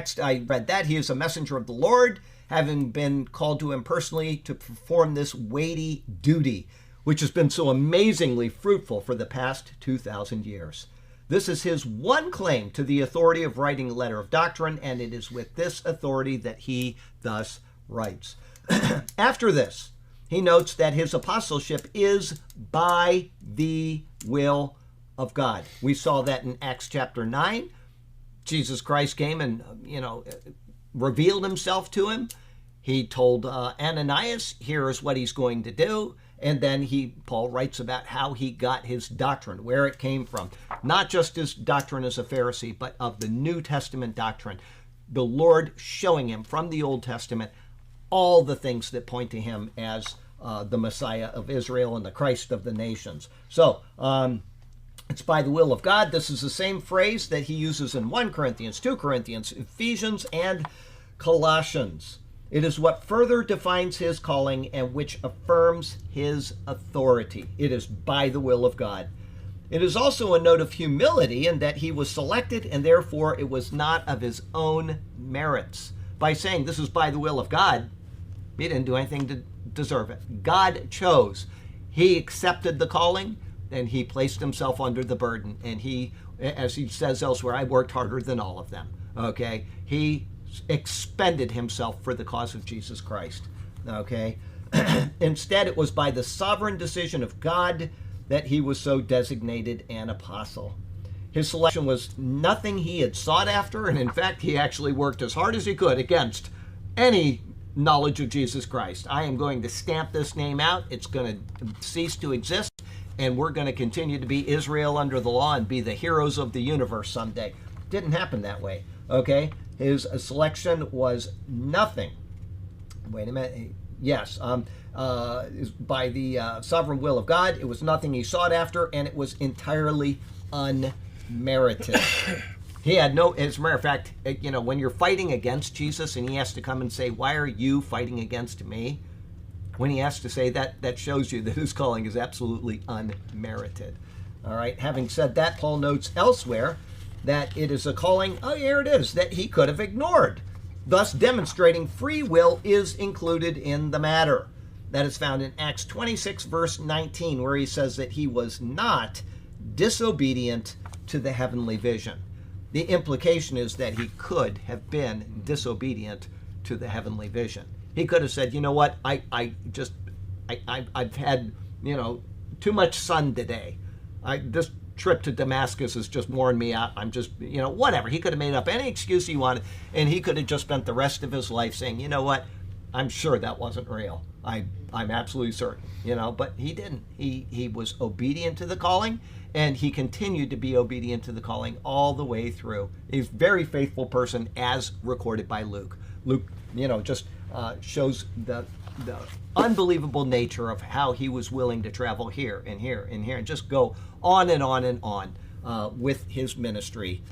text, I read that he is a messenger of the Lord, having been called to him personally to perform this weighty duty, which has been so amazingly fruitful for the past 2,000 years. This is his one claim to the authority of writing a letter of doctrine, and it is with this authority that he thus writes. After this, he notes that his apostleship is by the will of God. We saw that in Acts chapter 9. Jesus Christ came and, revealed himself to him. He told Ananias, here is what he's going to do. And then Paul writes about how he got his doctrine, where it came from. Not just his doctrine as a Pharisee, but of the New Testament doctrine. The Lord showing him from the Old Testament all the things that point to him as the Messiah of Israel and the Christ of the nations. So, it's by the will of God. This is the same phrase that he uses in 1 Corinthians, 2 Corinthians, Ephesians, and Colossians. It is what further defines his calling and which affirms his authority. It is by the will of God. It is also a note of humility in that he was selected and therefore it was not of his own merits. By saying this is by the will of God, he didn't do anything to deserve it. God chose. He accepted the calling and he placed himself under the burden. And he, as he says elsewhere, I worked harder than all of them. Okay? He expended himself for the cause of Jesus Christ. Okay? Instead, it was by the sovereign decision of God that he was so designated an apostle. His selection was nothing he had sought after, and in fact, he actually worked as hard as he could against any knowledge of Jesus Christ. I am going to stamp this name out. It's going to cease to exist, and we're going to continue to be Israel under the law and be the heroes of the universe someday. Didn't happen that way, okay? His selection was nothing. Wait a minute. Yes, by the sovereign will of God, it was nothing he sought after, and it was entirely unmerited. He had no, as a matter of fact, when you're fighting against Jesus and he has to come and say, why are you fighting against me? When he has to say that, that shows you that his calling is absolutely unmerited. All right, having said that, Paul notes elsewhere that it is a calling, oh, here it is, that he could have ignored, thus demonstrating free will is included in the matter. That is found in Acts 26, verse 19, where he says that he was not disobedient to the heavenly vision. The implication is that he could have been disobedient to the heavenly vision. He could have said, you know what, I've had, too much sun today. This trip to Damascus has just worn me out. I'm just, whatever. He could have made up any excuse he wanted, and he could have just spent the rest of his life saying, you know what, I'm sure that wasn't real. I'm absolutely certain, but he didn't. He was obedient to the calling, and he continued to be obedient to the calling all the way through. He's a very faithful person as recorded by Luke. Luke, just shows the unbelievable nature of how he was willing to travel here and here and here and just go on and on and on with his ministry